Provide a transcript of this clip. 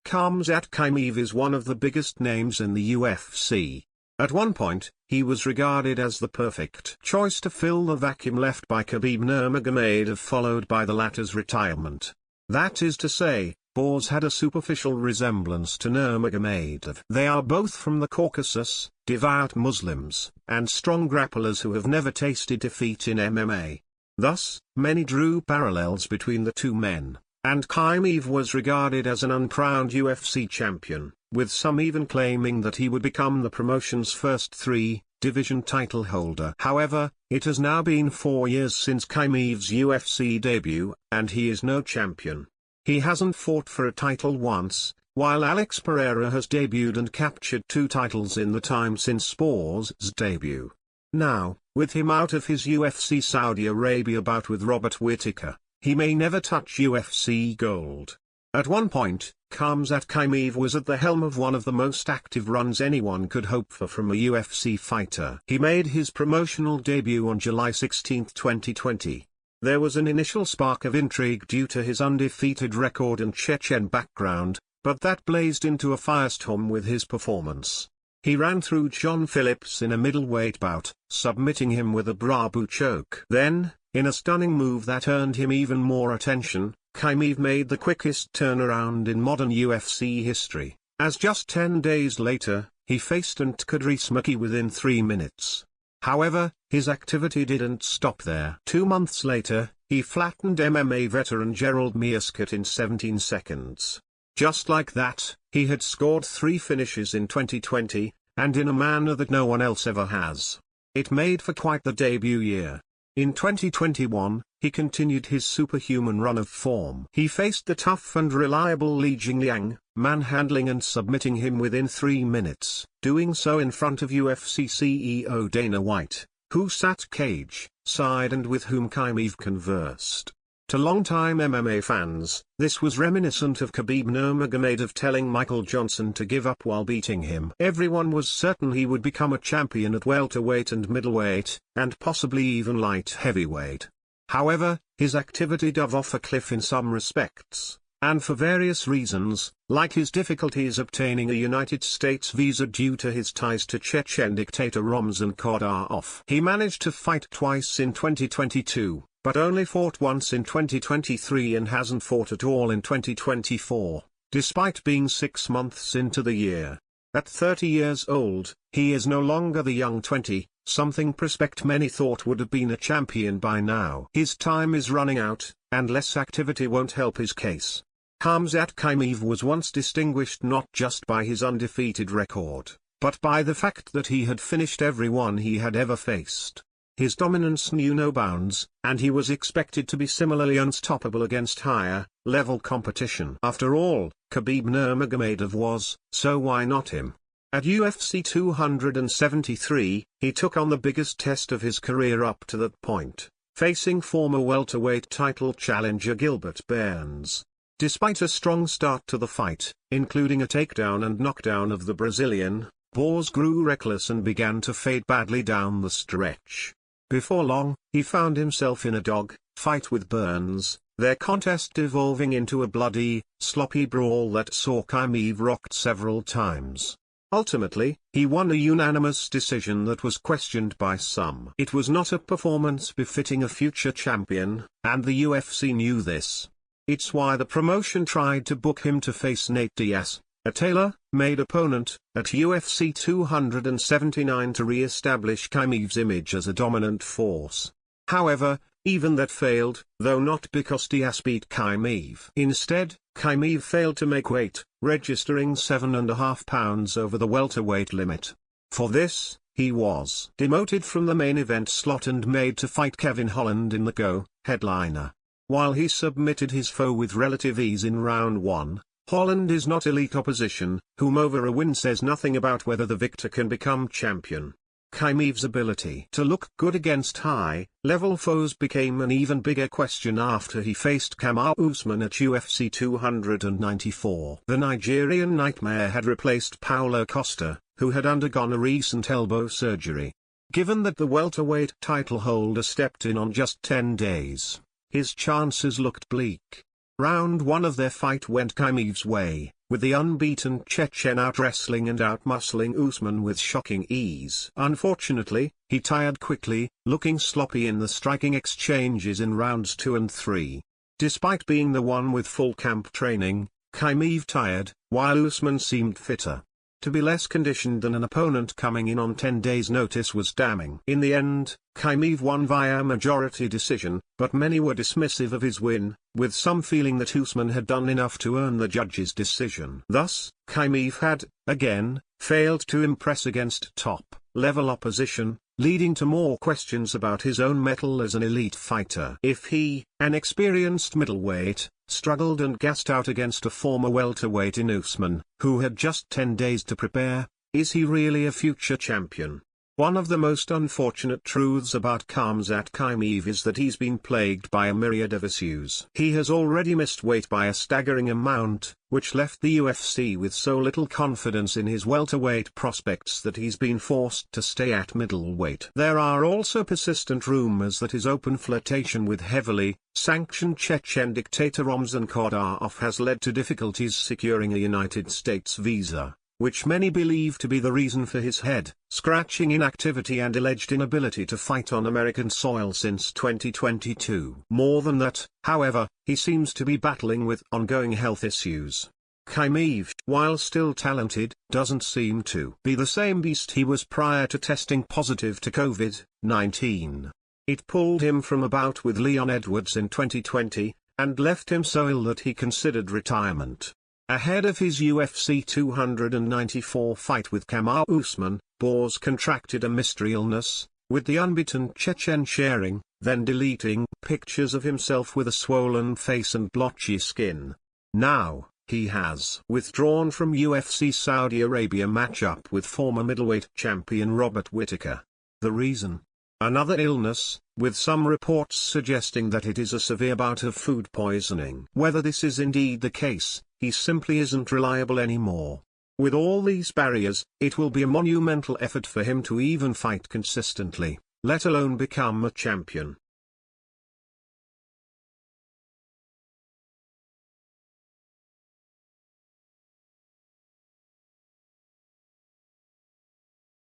Khamzat Chimaev is one of the biggest names in the UFC. At one point, he was regarded as the perfect choice to fill the vacuum left by Khabib Nurmagomedov, followed by the latter's retirement. That is to say, Borz had a superficial resemblance to Nurmagomedov. They are both from the Caucasus, devout Muslims, and strong grapplers who have never tasted defeat in MMA. Thus, many drew parallels between the two men, and Chimaev was regarded as an uncrowned UFC champion, with some even claiming that he would become the promotion's first three-division title holder. However, it has now been 4 years since Chimaev's UFC debut, and he is no champion. He hasn't fought for a title once, while Alex Pereira has debuted and captured 2 titles in the time since Borz's debut. Now, with him out of his UFC Saudi Arabia bout with Robert Whittaker, he may never touch UFC gold. At one point, Khamzat Chimaev was at the helm of one of the most active runs anyone could hope for from a UFC fighter. He made his promotional debut on July 16, 2020. There was an initial spark of intrigue due to his undefeated record and Chechen background, but that blazed into a firestorm with his performance. He ran through John Phillips in a middleweight bout, submitting him with a Bravo choke. Then, in a stunning move that earned him even more attention, Chimaev made the quickest turnaround in modern UFC history, as just 10 days later, he faced undefeated Smokey within 3 minutes. However, his activity didn't stop there. 2 months later, he flattened MMA veteran Gerald Meerschaert in 17 seconds. Just like that, he had scored 3 finishes in 2020, and in a manner that no one else ever has. It made for quite the debut year. In 2021, he continued his superhuman run of form. He faced the tough and reliable Li Jingliang, manhandling and submitting him within 3 minutes, doing so in front of UFC CEO Dana White, who sat cage-side and with whom Chimaev conversed. To longtime MMA fans, this was reminiscent of Khabib Nurmagomedov telling Michael Johnson to give up while beating him. Everyone was certain he would become a champion at welterweight and middleweight, and possibly even light heavyweight. However, his activity dove off a cliff in some respects, and for various reasons, like his difficulties obtaining a United States visa due to his ties to Chechen dictator Ramzan Kadyrov. He managed to fight twice in 2022. But only fought once in 2023 and hasn't fought at all in 2024, despite being 6 months into the year. At 30 years old, he is no longer the young 20-something prospect many thought would have been a champion by now. His time is running out, and less activity won't help his case. Khamzat Chimaev was once distinguished not just by his undefeated record, but by the fact that he had finished everyone he had ever faced. His dominance knew no bounds, and he was expected to be similarly unstoppable against higher-level competition. After all, Khabib Nurmagomedov was, so why not him? At UFC 273, he took on the biggest test of his career up to that point, facing former welterweight title challenger Gilbert Burns. Despite a strong start to the fight, including a takedown and knockdown of the Brazilian, Borz grew reckless and began to fade badly down the stretch. Before long, he found himself in a dog-fight with Burns, their contest evolving into a bloody, sloppy brawl that saw Chimaev rocked several times. Ultimately, he won a unanimous decision that was questioned by some. It was not a performance befitting a future champion, and the UFC knew this. It's why the promotion tried to book him to face Nate Diaz, a tailor-made opponent, at UFC 279 to re-establish Chimaev's image as a dominant force. However, even that failed, though not because Diaz beat Chimaev. Instead, Chimaev failed to make weight, registering 7.5 pounds over the welterweight limit. For this, he was demoted from the main event slot and made to fight Kevin Holland in the go-headliner. While he submitted his foe with relative ease in round 1, Holland is not elite opposition, whom over a win says nothing about whether the victor can become champion. Chimaev's ability to look good against high-level foes became an even bigger question after he faced Kamaru Usman at UFC 294. The Nigerian Nightmare had replaced Paulo Costa, who had undergone a recent elbow surgery. Given that the welterweight title holder stepped in on just 10 days, his chances looked bleak. Round 1 of their fight went Chimaev's way, with the unbeaten Chechen out-wrestling and out-muscling Usman with shocking ease. Unfortunately, he tired quickly, looking sloppy in the striking exchanges in rounds 2 and 3. Despite being the one with full camp training, Chimaev tired, while Usman seemed fitter. To be less conditioned than an opponent coming in on 10 days' notice was damning. In the end, Chimaev won via majority decision, but many were dismissive of his win, with some feeling that Usman had done enough to earn the judge's decision. Thus, Chimaev had, again, failed to impress against top-level opposition, leading to more questions about his own mettle as an elite fighter. If he, an experienced middleweight, struggled and gassed out against a former welterweight in Usman, who had just 10 days to prepare, is he really a future champion? One of the most unfortunate truths about Khamzat Chimaev is that he's been plagued by a myriad of issues. He has already missed weight by a staggering amount, which left the UFC with so little confidence in his welterweight prospects that he's been forced to stay at middleweight. There are also persistent rumors that his open flirtation with heavily sanctioned Chechen dictator Ramzan Kadyrov has led to difficulties securing a United States visa, which many believe to be the reason for his head-scratching inactivity and alleged inability to fight on American soil since 2022. More than that, however, he seems to be battling with ongoing health issues. Chimaev, while still talented, doesn't seem to be the same beast he was prior to testing positive to COVID-19. It pulled him from a bout with Leon Edwards in 2020, and left him so ill that he considered retirement. Ahead of his UFC 294 fight with Kamaru Usman, Borz contracted a mystery illness, with the unbeaten Chechen sharing, then deleting, pictures of himself with a swollen face and blotchy skin. Now, he has withdrawn from UFC Saudi Arabia matchup with former middleweight champion Robert Whittaker. The reason? Another illness, with some reports suggesting that it is a severe bout of food poisoning. Whether this is indeed the case, he simply isn't reliable anymore. With all these barriers, it will be a monumental effort for him to even fight consistently, let alone become a champion.